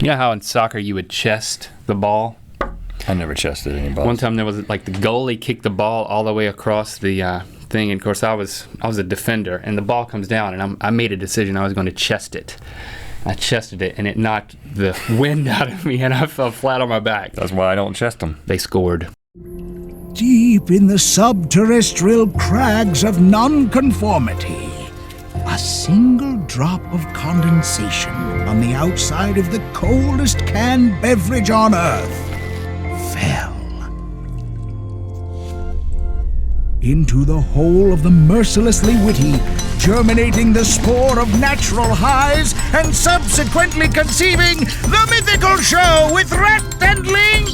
You know how in soccer you would chest the ball? I never chested any balls. One time there was like the goalie kicked the ball all the way across the thing, and of course I was a defender, and the ball comes down, and I made a decision I was going to chest it. I chested it, and it knocked the wind out of me, and I fell flat on my back. That's why I don't chest them. They scored. Deep in the subterrestrial crags of nonconformity, a single drop of condensation on the outside of the coldest canned beverage on Earth fell into the hole of the mercilessly witty, germinating the spore of natural highs and subsequently conceiving the Mythical Show with Rhett and Link.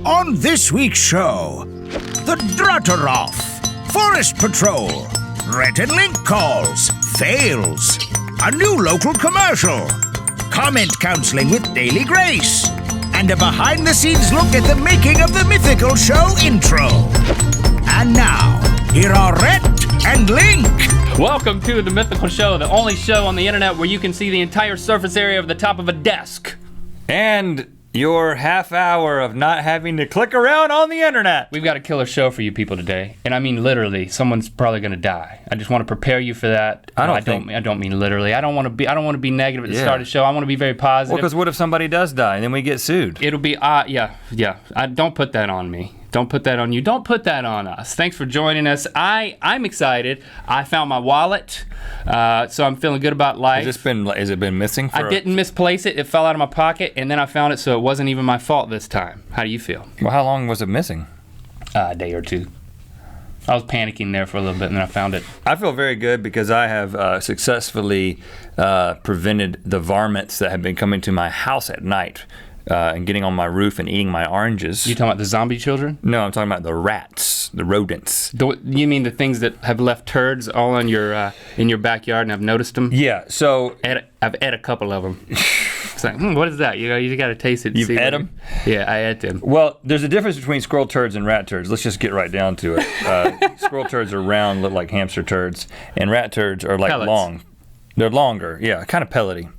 On this week's show, the Drutter off, Forest Patrol, Rhett and Link calls, fails, a new local commercial, comment counseling with Daily Grace, and a behind-the-scenes look at the making of the Mythical Show intro. And now, here are Rhett and Link. Welcome to the Mythical Show, the only show on the internet where you can see the entire surface area of the top of a desk. And your half hour of not having to click around on the internet. We've got a killer show for you people today, and I mean literally. Someone's probably going to die. I just want to prepare you for that. I don't mean literally. I don't want to be negative at the start of the show. I want to be very positive. Well, because what if somebody does die and then we get sued? It'll be yeah. Don't put that on me. Don't put that on you. Don't put that on us. Thanks for joining us. I'm excited. I found my wallet, so I'm feeling good about life. Has it been missing? I didn't misplace it. It fell out of my pocket, and then I found it, so it wasn't even my fault this time. How do you feel? Well, how long was it missing? A day or two. I was panicking there for a little bit, and then I found it. I feel very good because I have successfully prevented the varmints that have been coming to my house at night. And getting on my roof and eating my oranges. You talking about the zombie children? No, I'm talking about the rats, the rodents. You mean the things that have left turds all in your backyard, and I've noticed them? Yeah. So I've ate a couple of them. It's like, what is that? You got to taste it. You've ate them? Yeah, I ate them. Well, there's a difference between squirrel turds and rat turds. Let's just get right down to it. Squirrel turds are round, look like hamster turds, and rat turds are like pellets. Long. They're longer, yeah, kind of pellety.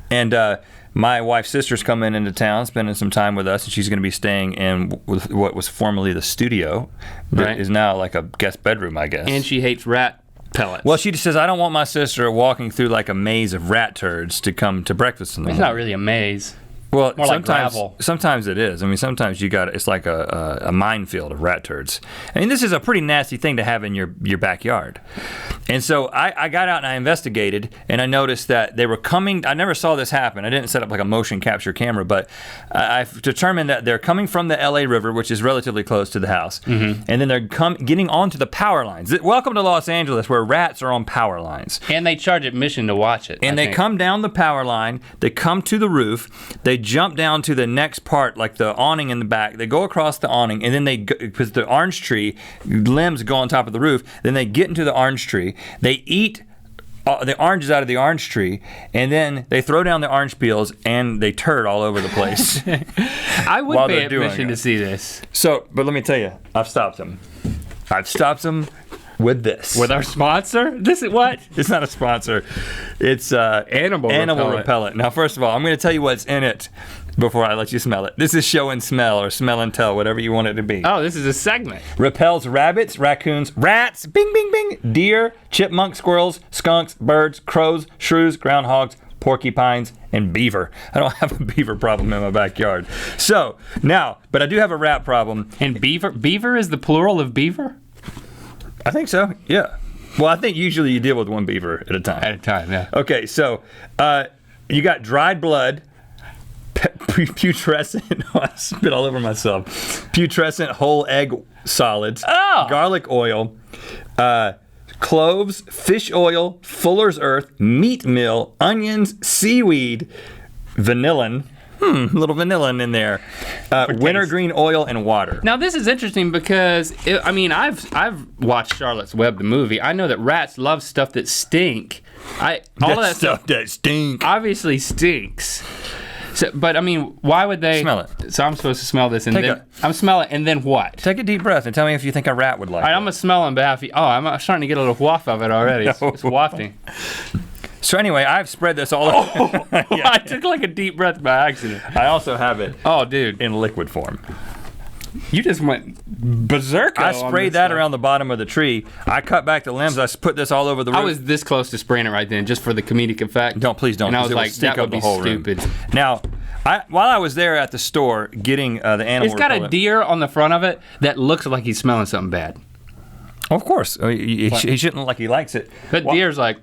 And my wife's sister's coming into town, spending some time with us, and she's going to be staying in what was formerly the studio, that is now like a guest bedroom, I guess. And she hates rat pellets. Well, she just says, I don't want my sister walking through like a maze of rat turds to come to breakfast in the morning. It's not really a maze. Well, more like gravel. Sometimes it is. I mean, sometimes it's like a minefield of rat turds. I mean, this is a pretty nasty thing to have in your backyard. And so I got out and I investigated, and I noticed that they were coming. I never saw this happen. I didn't set up like a motion capture camera, but I've determined that they're coming from the LA River, which is relatively close to the house, and then they're getting onto the power lines. Welcome to Los Angeles, where rats are on power lines. And they charge admission to watch it. And they come down the power line, they come to the roof, they jump down to the next part, like the awning in the back. They go across the awning, and then because the orange tree limbs go on top of the roof, then they get into the orange tree. They eat the oranges out of the orange tree, and then they throw down the orange peels, and they turd all over the place. I would pay admission to see this. So, but let me tell you, I've stopped them. With this. With our sponsor? This is what? It's not a sponsor. It's animal repellent. Now, first of all, I'm going to tell you what's in it before I let you smell it. This is show and smell, or smell and tell, whatever you want it to be. Oh, this is a segment. Repels rabbits, raccoons, rats, bing, bing, bing, deer, chipmunk, squirrels, skunks, birds, crows, shrews, groundhogs, porcupines, and beaver. I don't have a beaver problem in my backyard. So, now, but I do have a rat problem. And beaver is the plural of beaver? I think so, yeah. Well, I think usually you deal with one beaver at a time. At a time, yeah. Okay, so you got dried blood, putrescent, I spit all over myself, putrescent whole egg solids, garlic oil, cloves, fish oil, fuller's earth, meat meal, onions, seaweed, vanillin, a little vanillin in there, wintergreen oil, and water. Now this is interesting because I've watched Charlotte's Web, the movie. I know that rats love stuff that stink. All that stuff that stink obviously stinks. So, but I mean, why would they smell it? So I'm supposed to smell this, and I'm smelling, and then what? Take a deep breath and tell me if you think a rat would like it. All right, I'm gonna smell on behalf of you. Oh, I'm starting to get a little waft of it already. It's wafting. So anyway, I've spread this all over. I took like a deep breath by accident. I also have it Dude. in liquid form. You just went berserk. I sprayed that around the bottom of the tree. I cut back the limbs. I put this all over the roof. I was this close to spraying it right then, just for the comedic effect. Please don't. And I was It will like, stink that up would be the whole room. stupid. Now, while I was there at the store getting the animal It's got a repellent- deer on the front of it that looks like he's smelling something bad. Of course. He shouldn't look like he likes it. That deer's like...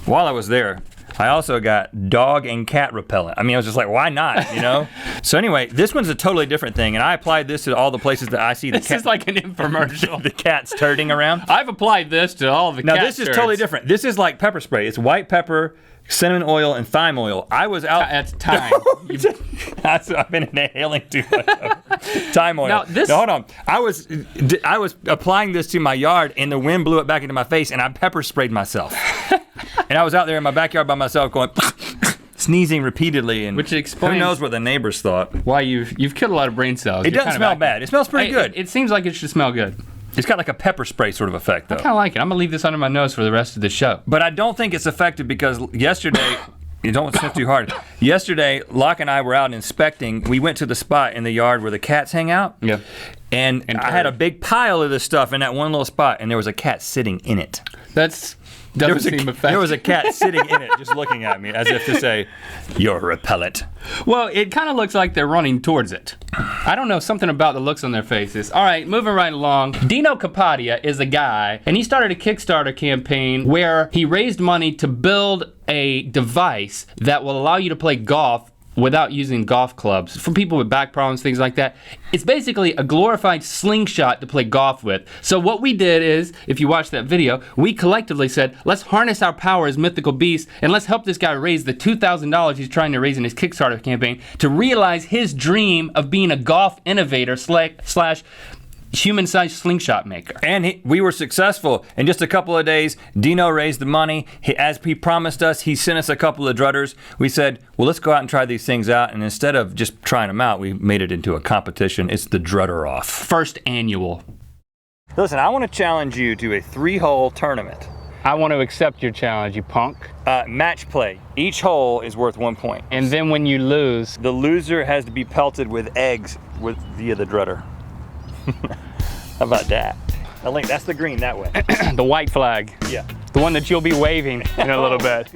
While I was there, I also got dog and cat repellent. I mean, I was just like, why not, you know? So anyway, this one's a totally different thing, and I applied this to all the places that I see the This is like an infomercial. the cats turning around. I've applied this to all the Now, cat this is turds. totally different. This is like pepper spray. It's white pepper, cinnamon oil, and thyme oil. I was out... That's thyme. I've been inhaling too much thyme oil. Now, this- hold on. I was applying this to my yard, and the wind blew it back into my face, and I pepper sprayed myself. And I was out there in my backyard by myself going... sneezing repeatedly, and Which explains who knows what the neighbors thought. Why you've killed a lot of brain cells. It doesn't smell bad. It smells pretty good. It seems like it should smell good. It's got like a pepper spray sort of effect, though. I kind of like it. I'm going to leave this under my nose for the rest of the show. But I don't think it's effective because yesterday, you don't sniff too hard. Yesterday, Locke and I were out inspecting. We went to the spot in the yard where the cats hang out. Yeah. And I had a big pile of this stuff in that one little spot, and there was a cat sitting in it. Doesn't seem effective. There was a cat sitting in it, just looking at me as if to say, "You're repellent." Well, it kind of looks like they're running towards it. I don't know, something about the looks on their faces. All right, moving right along. Dino Capadia is a guy, and he started a Kickstarter campaign where he raised money to build a device that will allow you to play golf without using golf clubs. For people with back problems, things like that. It's basically a glorified slingshot to play golf with. So what we did is, if you watch that video, we collectively said, let's harness our power as mythical beasts and let's help this guy raise the $2,000 he's trying to raise in his Kickstarter campaign to realize his dream of being a golf innovator slash human-sized slingshot maker. And we were successful. In just a couple of days, Dino raised the money. As he promised us, he sent us a couple of drutters. We said, well, let's go out and try these things out. And instead of just trying them out, we made it into a competition. It's the Drutter Off. First annual. Listen, I want to challenge you to a 3-hole tournament. I want to accept your challenge, you punk. Match play. Each hole is worth 1 point. And then when you lose, The loser has to be pelted with eggs via the Drutter. How about that? Now, Link, that's the green that way. the white flag. Yeah. The one that you'll be waving in a little bit.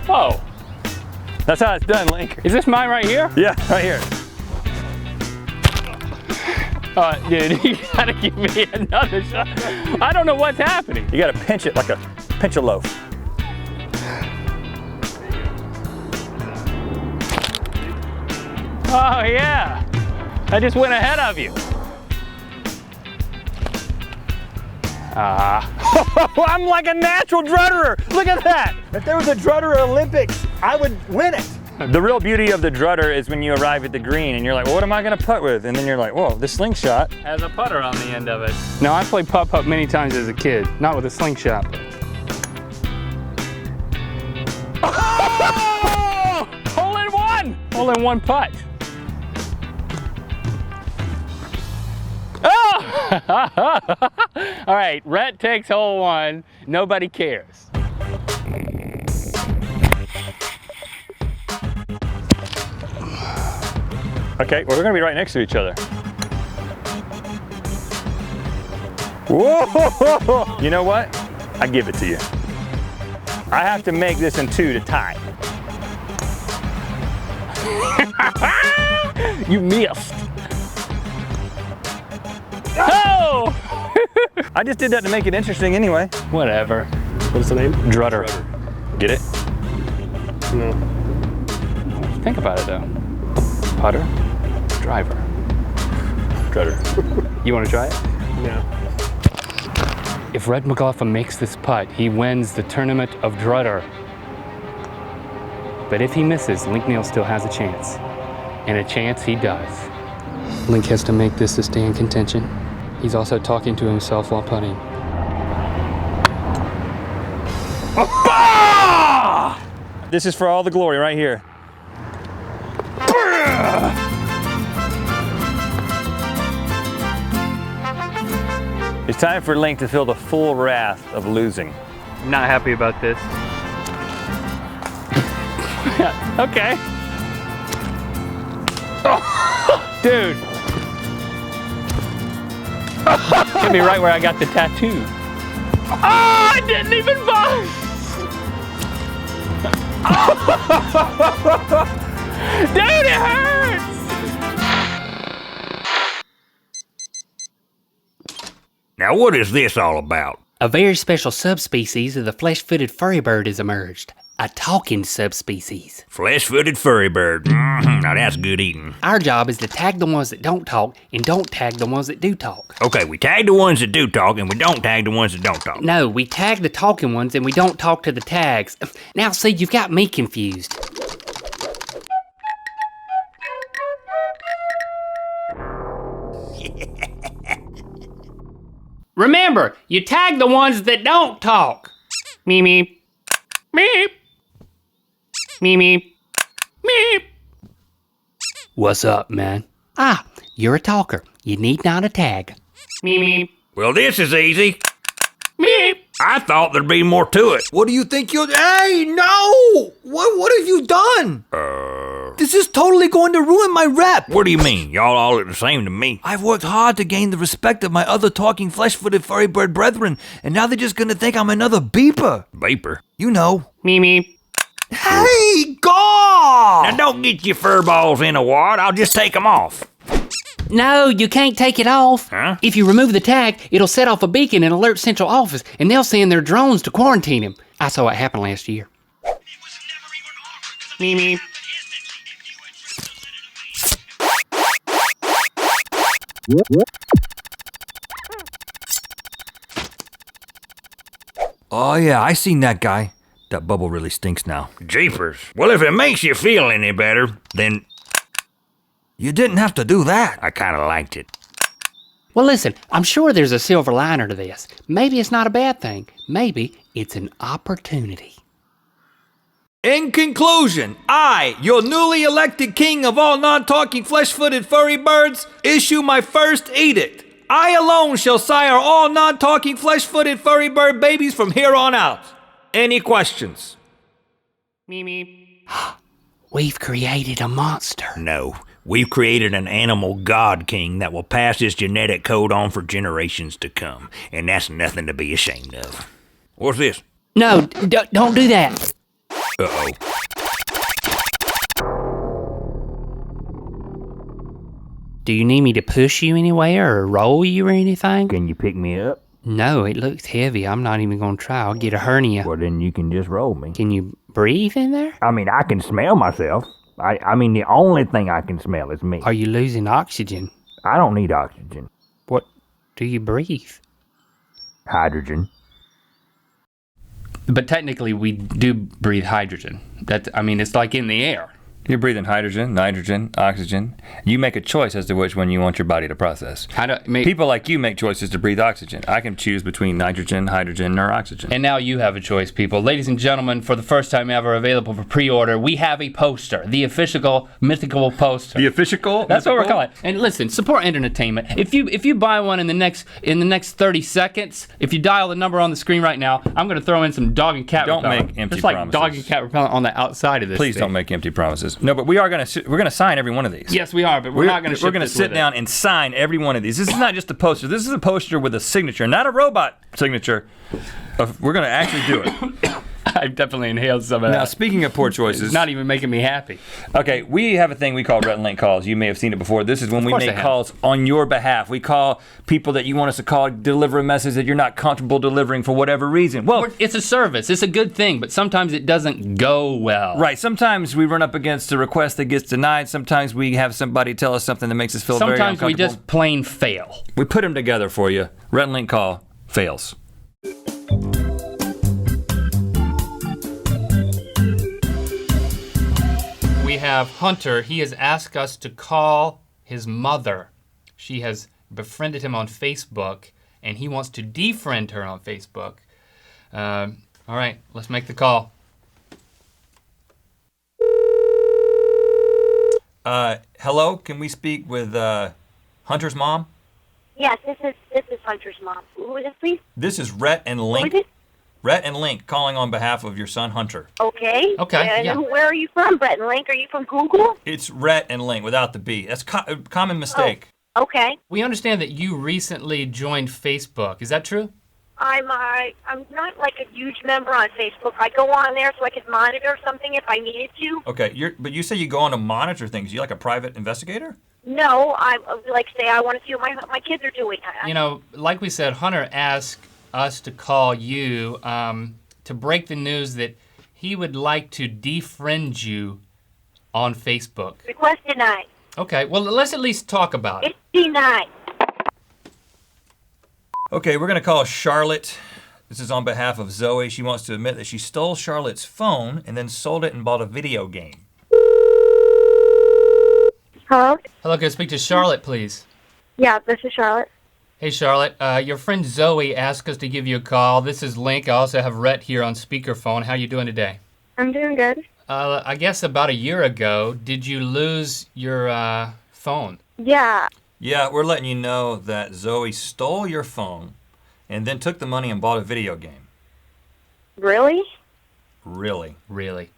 Oh, That's how it's done, Link. is this mine right here? Yeah, right here. Dude, you gotta give me another shot. I don't know what's happening. You gotta pinch it like a pinch a loaf. Oh yeah, I just went ahead of you. I'm like a natural drutterer. Look at that. If there was a Drutter Olympics, I would win it. The real beauty of the Drutter is when you arrive at the green and you're like, well, what am I gonna putt with? And then you're like, whoa, this slingshot. Has a putter on the end of it. No, I played putt-putt many times as a kid. Not with a slingshot. Oh! Hole in one! Hole in one putt. Oh! All right, Rhett takes hole one. Nobody cares. Okay, well, we're gonna be right next to each other. Whoa! You know what? I give it to you. I have to make this in 2 to tie. You missed. Oh! I just did that to make it interesting anyway. Whatever. What's the name? Drutter. Get it? No. Think about it though. Putter, driver. Drutter. You want to try it? No. If Red McLaughlin makes this putt, he wins the tournament of Drutter. But if he misses, Link Neal still has a chance. And a chance he does. Link has to make this to stay in contention. He's also talking to himself while putting. This is for all the glory right here. It's time for Link to feel the full wrath of losing. I'm not happy about this. Okay. Dude. Hit me right where I got the tattoo. Oh, I didn't even bust! Dude, it hurts! Now what is this all about? A very special subspecies of the flesh-footed furry bird has emerged. A talking subspecies. Flesh-footed furry bird. Now that's good eating. Our job is to tag the ones that don't talk and don't tag the ones that do talk. Okay, we tag the ones that do talk and we don't tag the ones that don't talk. No, we tag the talking ones and we don't talk to the tags. Now see, you've got me confused. Remember, you tag the ones that don't talk. Meep, meep. Meep. Meep, meep. Meep. What's up, man? Ah, you're a talker. You need not a tag. Meep, meep. Well, this is easy. Meep. I thought there'd be more to it. What do you think you're... Hey, no! What have you done? This is totally going to ruin my rep. What do you mean? Y'all all look the same to me. I've worked hard to gain the respect of my other talking flesh-footed furry bird brethren, and now they're just gonna think I'm another beeper. Beeper. You know. Meep, meep. Hey, God! Now don't get your fur balls in a wad. I'll just take them off. No, you can't take it off. Huh? If you remove the tag, it'll set off a beacon and alert central office, and they'll send their drones to quarantine him. I saw it happen last year. Meep, meep. Oh, yeah, I seen that guy. That bubble really stinks now. Jeepers. Well, if it makes you feel any better, then You didn't have to do that. I kind of liked it. Well, listen, I'm sure there's a silver liner to this. Maybe it's not a bad thing. Maybe it's an opportunity. In conclusion, I, your newly elected king of all non-talking flesh-footed furry birds, issue my first edict. I alone shall sire all non-talking flesh-footed furry bird babies from here on out. Any questions? Meep, meep. We've created a monster. No, we've created an animal god king that will pass his genetic code on for generations to come, and that's nothing to be ashamed of. What's this? No, don't do that. Uh-oh. Do you need me to push you anywhere or roll you or anything? Can you pick me up? No, it looks heavy. I'm not even gonna try. I'll get a hernia. Well, then you can just roll me. Can you breathe in there? I mean, I can smell myself. I mean, the only thing I can smell is me. Are you losing oxygen? I don't need oxygen. What do you breathe? Hydrogen. But technically, we do breathe hydrogen. It's like in the air. You're breathing hydrogen, nitrogen, oxygen. You make a choice as to which one you want your body to process. People like you make choices to breathe oxygen. I can choose between nitrogen, hydrogen, or oxygen. And now you have a choice, people. Ladies and gentlemen, for the first time ever available for pre-order, we have a poster. The official mythical poster. The official? That's what we're calling it. And listen, support internetainment. If you buy one in the next 30 seconds, if you dial the number on the screen right now, I'm going to throw in some dog and cat Don't repellent. make empty Just like promises. dog and cat repellent on the outside of this Please thing. don't make empty promises. No, but we're gonna sign every one of these. Yes, we are, but we're not going to. We're gonna sit down and sign every one of these. This is not just a poster. This is a poster with a signature, not a robot signature. We're gonna actually do it. I've definitely inhaled some of Now, that. speaking of poor choices, It's not even making me happy. okay, we have a thing we call Rhett Link calls. You may have seen it before. This is when we course I make have. calls on your behalf. We call people that you want us to call, deliver a message that you're not comfortable delivering for whatever reason. Well, It's a service. It's a good thing, but sometimes it doesn't go well. right. Sometimes we run up against a request that gets denied. Sometimes we have somebody tell us something that makes us feel very Sometimes uncomfortable. we just plain fail. We put them together for you. Rhett Link call fails. We have Hunter. He has asked us to call his mother. She has befriended him on Facebook, and he wants to defriend her on Facebook. All right, let's make the call. Hello, can we speak with Hunter's mom? Yes, this is Hunter's mom. Who is this, please? This is Rhett and Who Link. is it? Rhett and Link calling on behalf of your son Hunter. Okay. Okay, And yeah. where are you from, Brett and Link? Are you from Google? It's Rhett and Link without the B. That's a common mistake. Okay. We understand that you recently joined Facebook. Is that true? I'm not like a huge member on Facebook. I go on there so I can monitor something if I needed to. Okay, but you say you go on to monitor things. You like a private investigator? No, I like say I want to see what my kids are doing. You know, like we said, Hunter asked us to call you to break the news that he would like to defriend you on Facebook. Request denied. Okay, well, let's at least talk about it. It's denied. Okay, we're going to call Charlotte. This is on behalf of Zoe. She wants to admit that she stole Charlotte's phone and then sold it and bought a video game. Hello? Hello, can I speak to Charlotte, please? Yeah, this is Charlotte. Hey, Charlotte. Your friend Zoe asked us to give you a call. This is Link. I also have Rhett here on speakerphone. How you doing today? I'm doing good. I guess about a year ago, did you lose your phone? Yeah. Yeah, we're letting you know that Zoe stole your phone and then took the money and bought a video game. Really? Really? Really?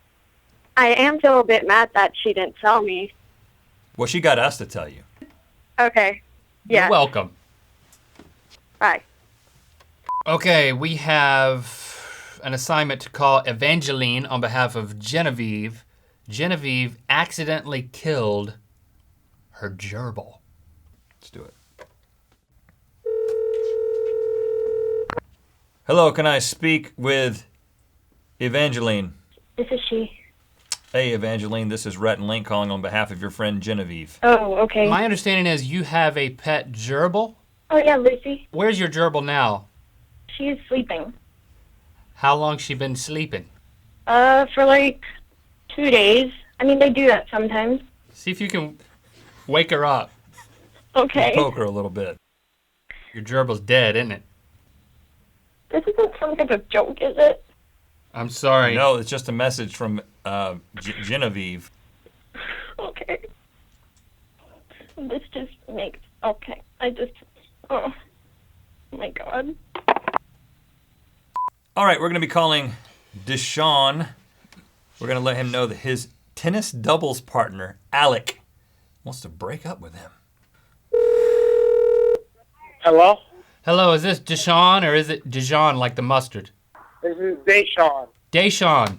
I am still a bit mad that she didn't tell me. Well, she got us to tell you. Okay. Yeah. You're welcome. Bye. Okay, we have an assignment to call Evangeline on behalf of Genevieve. Genevieve accidentally killed her gerbil. Let's do it. Hello, can I speak with Evangeline? This is she. Hey, Evangeline, this is Rhett and Link calling on behalf of your friend Genevieve. Oh, okay. My understanding is you have a pet gerbil. Oh, yeah, Lucy. Where's your gerbil now? She's sleeping. How long's she been sleeping? For like 2 days. I mean, they do that sometimes. See if you can wake her up. Okay. Poke her a little bit. Your gerbil's dead, isn't it? This isn't some type of joke, is it? I'm sorry. No, it's just a message from Genevieve. Okay. This just makes... Okay. Oh my God. All right, we're going to be calling Deshaun. We're going to let him know that his tennis doubles partner, Alec, wants to break up with him. Hello? Hello, is this Deshaun or is it Dijon like the mustard? This is Deshaun. Deshaun.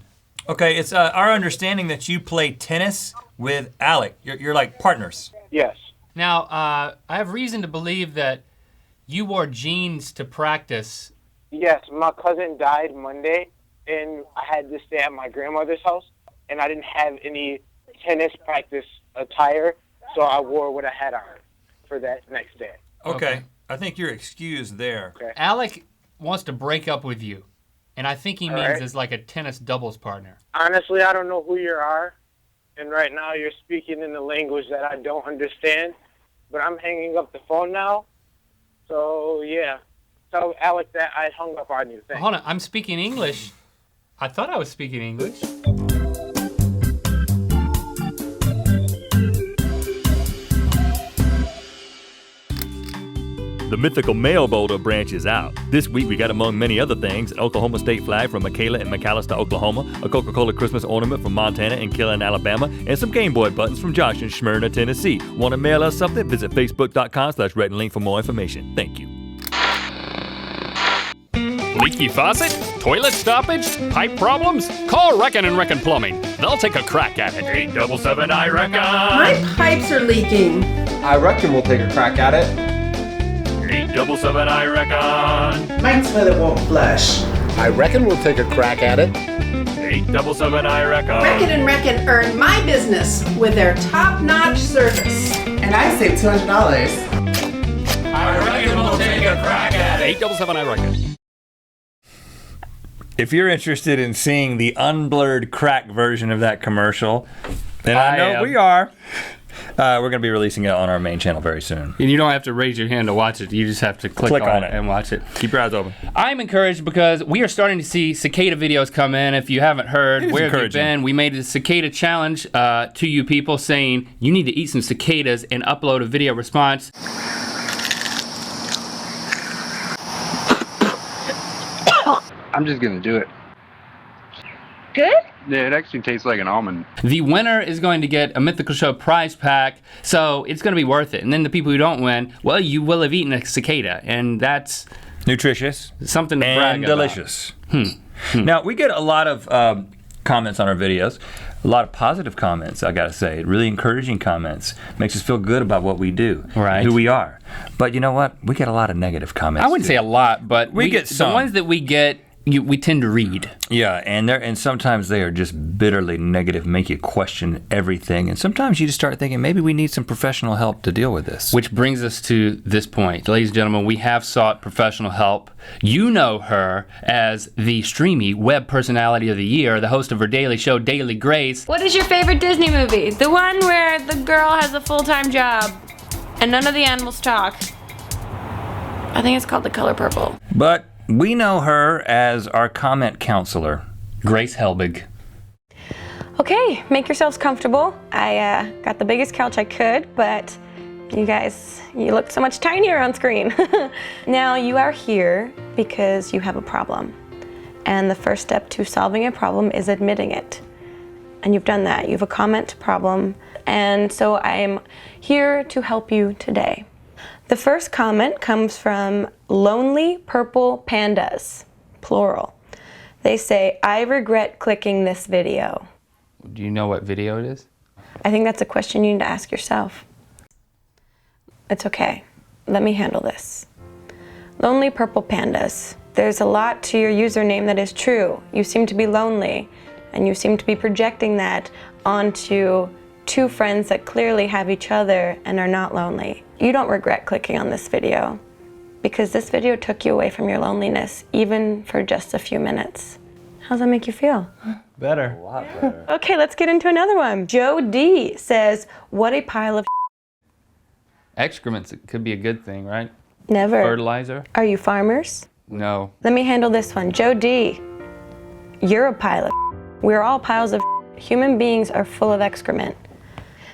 Okay, it's our understanding that you play tennis with Alec. You're like partners. Yes. Now, I have reason to believe that you wore jeans to practice. Yes, my cousin died Monday, and I had to stay at my grandmother's house, and I didn't have any tennis practice attire, so I wore what I had on for that next day. Okay. I think you're excused there. Okay. Alec wants to break up with you, and I think he means right. as like a tennis doubles partner. Honestly, I don't know who you are, and right now you're speaking in a language that I don't understand, but I'm hanging up the phone now, so yeah. Tell Alec that I hung up on you. Thanks. Hold on, I'm speaking English. I thought I was speaking English. The Mythical Mail Boulder branches out. This week we got, among many other things, an Oklahoma state flag from Michaela and McAllister, Oklahoma, a Coca-Cola Christmas ornament from Montana and Killen, Alabama, and some Game Boy buttons from Josh in Smyrna, Tennessee. Want to mail us something? Visit facebook.com/Rhett and Link for more information. Thank you. Leaky faucet? Toilet stoppage? Pipe problems? Call Reckon and Reckon Plumbing. They'll take a crack at it. 877 I reckon. My pipes are leaking. I reckon we'll take a crack at it. 877 I reckon. My toilet won't flush. I reckon we'll take a crack at it. 877 I reckon. Reckon and Reckon earn my business with their top-notch service. And I save $200. I reckon we'll take a crack at it. 877 I reckon. If you're interested in seeing the unblurred crack version of that commercial, then I know we are. We're going to be releasing it on our main channel very soon. And you don't have to raise your hand to watch it. You just have to click on it and watch it. Keep your eyes open. I'm encouraged because we are starting to see cicada videos come in. If you haven't heard, where have you been? We made a cicada challenge to you people saying you need to eat some cicadas and upload a video response. I'm just gonna do it. Good? Yeah, it actually tastes like an almond. The winner is going to get a Mythical Show prize pack, so it's going to be worth it. And then the people who don't win, well, you will have eaten a cicada, and that's nutritious, something to brag and about. delicious. Now, we get a lot of comments on our videos, a lot of positive comments, I gotta say, really encouraging comments. Makes us feel good about what we do, right? Who we are. But you know what? We get a lot of negative comments. I wouldn't say a lot, but we get some. The ones that we get, we tend to read. Yeah, and sometimes they are just bitterly negative, make you question everything. And sometimes you just start thinking, maybe we need some professional help to deal with this. Which brings us to this point. Ladies and gentlemen, we have sought professional help. You know her as the streamy web personality of the year, the host of her daily show, Daily Grace. What is your favorite Disney movie? The one where the girl has a full-time job and none of the animals talk. I think it's called The Color Purple. But we know her as our comment counselor, Grace Helbig. Okay, make yourselves comfortable. I got the biggest couch I could, but you guys, you look so much tinier on screen. Now, you are here because you have a problem. And the first step to solving a problem is admitting it. And you've done that. You have a comment problem. And so I am here to help you today. The first comment comes from Lonely Purple Pandas, plural. They say, I regret clicking this video. Do you know what video it is? I think that's a question you need to ask yourself. It's okay. Let me handle this. Lonely Purple Pandas. There's a lot to your username that is true. You seem to be lonely, and you seem to be projecting that onto two friends that clearly have each other and are not lonely. You don't regret clicking on this video because this video took you away from your loneliness, even for just a few minutes. How's that make you feel? Better. A lot better. Okay, let's get into another one. Joe D says, what a pile of Excrements could be a good thing, right? Never. Fertilizer? Are you farmers? No. Let me handle this one. Joe D, you're a pile of We're all piles of Human beings are full of excrement.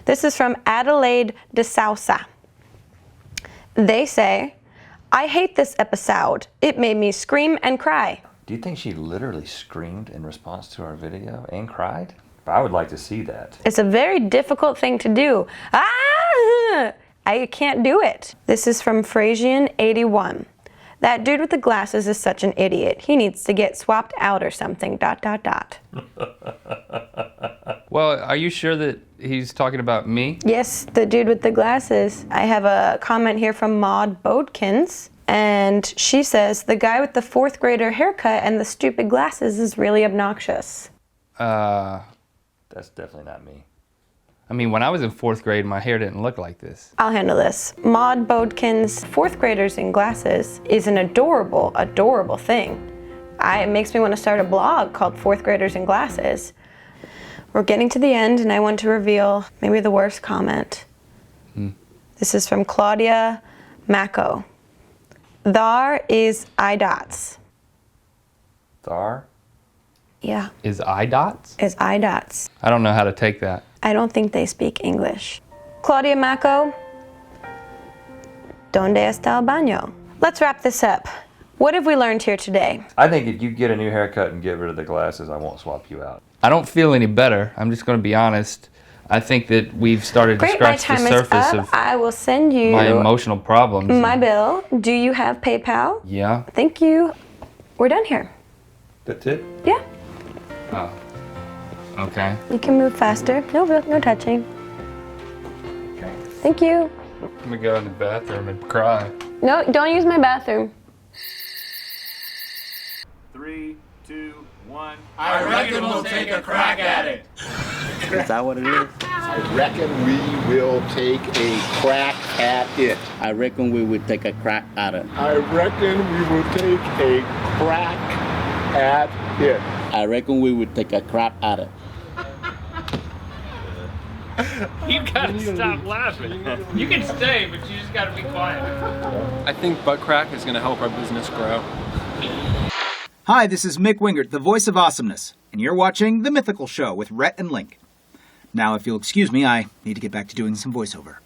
This is from Adelaide de Sousa. They say, I hate this episode. It made me scream and cry. Do you think she literally screamed in response to our video and cried? I would like to see that. It's a very difficult thing to do. Ah! I can't do it. This is from Frasian81. That dude with the glasses is such an idiot. He needs to get swapped out or something, ... Well, are you sure that he's talking about me? Yes, the dude with the glasses. I have a comment here from Maud Bodkins, and she says, the guy with the 4th grader haircut and the stupid glasses is really obnoxious. That's definitely not me. I mean, when I was in 4th grade, my hair didn't look like this. I'll handle this. Maud Bodkins' 4th graders in glasses is an adorable, adorable thing. It makes me want to start a blog called 4th Graders in Glasses. We're getting to the end, and I want to reveal maybe the worst comment. This is from Claudia Mako. Thar is eye dots. Thar? Yeah. Is eye dots? Is eye dots. I don't know how to take that. I don't think they speak English. Claudia Mako, ¿Dónde está el baño? Let's wrap this up. What have we learned here today? I think if you get a new haircut and get rid of the glasses, I won't swap you out. I don't feel any better. I'm just going to be honest. I think that we've started to scratch the surface of I will send you my emotional problems. My bill. Do you have PayPal? Yeah. Thank you. We're done here. That's it? Yeah. Oh. Okay. You can move faster. No touching. Okay. Thank you. I'm going to go in the bathroom and cry. No, don't use my bathroom. 3, 2, 1. I reckon we'll take a crack at it. Is that what it is? I reckon we will take a crack at it. I reckon we would take a crack at it. I reckon we will take a crack at it. I reckon we would take a crack at it. You gotta stop laughing. You can stay, but you just gotta be quiet. I think butt crack is gonna help our business grow. Hi, this is Mick Wingert, the voice of awesomeness, and you're watching The Mythical Show with Rhett and Link. Now, if you'll excuse me, I need to get back to doing some voiceover.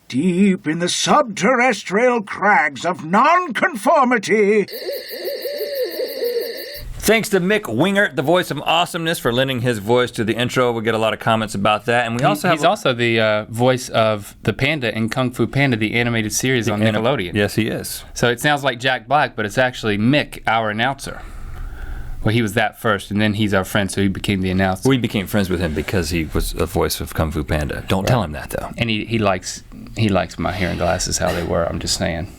Deep in the subterrestrial crags of nonconformity Thanks to Mick Wingert, the voice of awesomeness, for lending his voice to the intro. We get a lot of comments about that, and he's also the voice of the panda in Kung Fu Panda, the animated series on Nickelodeon. Yes, he is. So it sounds like Jack Black, but it's actually Mick, our announcer. Well, he was that first, and then he's our friend, so he became the announcer. We became friends with him because he was a voice of Kung Fu Panda. Don't tell him that, though. And he likes my hair and glasses, how they were. I'm just saying.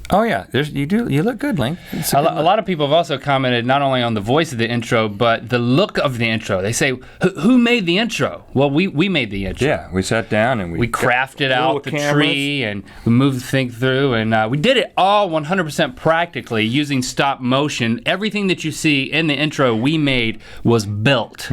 Oh yeah, you look good, Link. A lot of people have also commented not only on the voice of the intro, but the look of the intro. They say, "Who made the intro?" Well, we made the intro. Yeah, we sat down and we crafted out the tree and we moved the thing through, and we did it all 100% practically using stop motion. Everything that you see in the intro we made was built.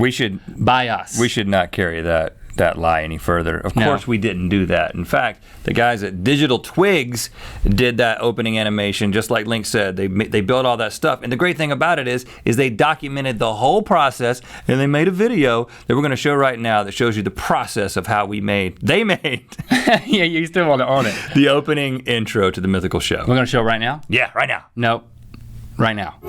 By us. We should not carry that lie any further. Of course we didn't do that. In fact, the guys at Digital Twigs did that opening animation, just like Link said. They built all that stuff. And the great thing about it is they documented the whole process, and they made a video that we're going to show right now that shows you the process of how they made yeah, you still want to own it. The opening intro to the Mythical Show. We're going to show it right now? Yeah, right now. Nope. Right now.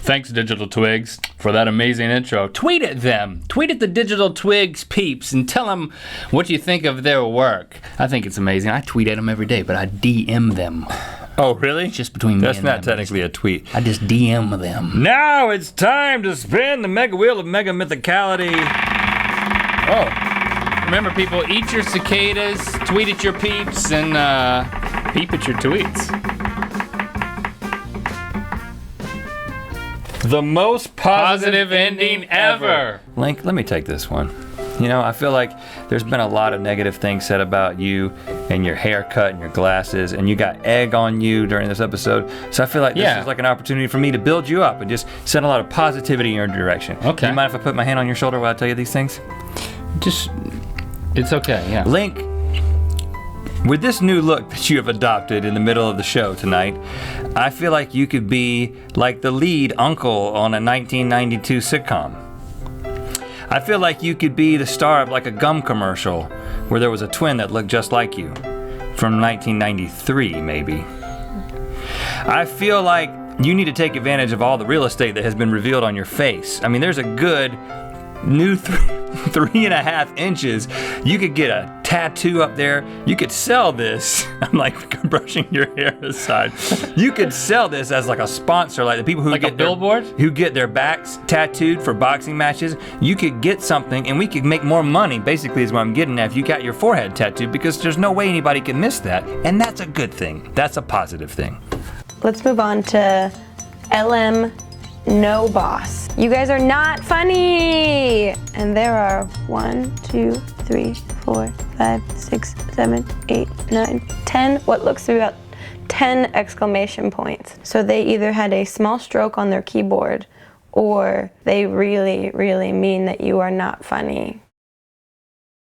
Thanks, Digital Twigs, for that amazing intro. Tweet at them. Tweet at the Digital Twigs peeps and tell them what you think of their work. I think it's amazing. I tweet at them every day, but I DM them. Oh, really? Just between me and them. That's not technically a tweet. I just DM them. Now it's time to spin the mega wheel of mega mythicality. Oh. Remember, people, eat your cicadas, tweet at your peeps, and peep at your tweets. The most positive ending ever. Link, let me take this one. You know, I feel like there's been a lot of negative things said about you and your haircut and your glasses, and you got egg on you during this episode. So I feel like this is like an opportunity for me to build you up and just send a lot of positivity in your direction. Okay. Do you mind if I put my hand on your shoulder while I tell you these things? It's okay, yeah. Link, with this new look that you have adopted in the middle of the show tonight, I feel like you could be like the lead uncle on a 1992 sitcom. I feel like you could be the star of like a gum commercial where there was a twin that looked just like you, from 1993 maybe. I feel like you need to take advantage of all the real estate that has been revealed on your face. I mean, there's a good new 3.5 inches. You could get a tattoo up there. You could sell this. I'm like brushing your hair aside. You could sell this as like a sponsor, like the people who like get a billboard, who get their backs tattooed for boxing matches. You could get something, and we could make more money. Basically, is what I'm getting at. If you got your forehead tattooed, because there's no way anybody can miss that, and that's a good thing. That's a positive thing. Let's move on to LM No Boss. You guys are not funny! And there are 1, 2, 3, 4, 5, 6, 7, 8, 9, 10, what looks to be about 10 exclamation points. So they either had a small stroke on their keyboard or they really, really mean that you are not funny.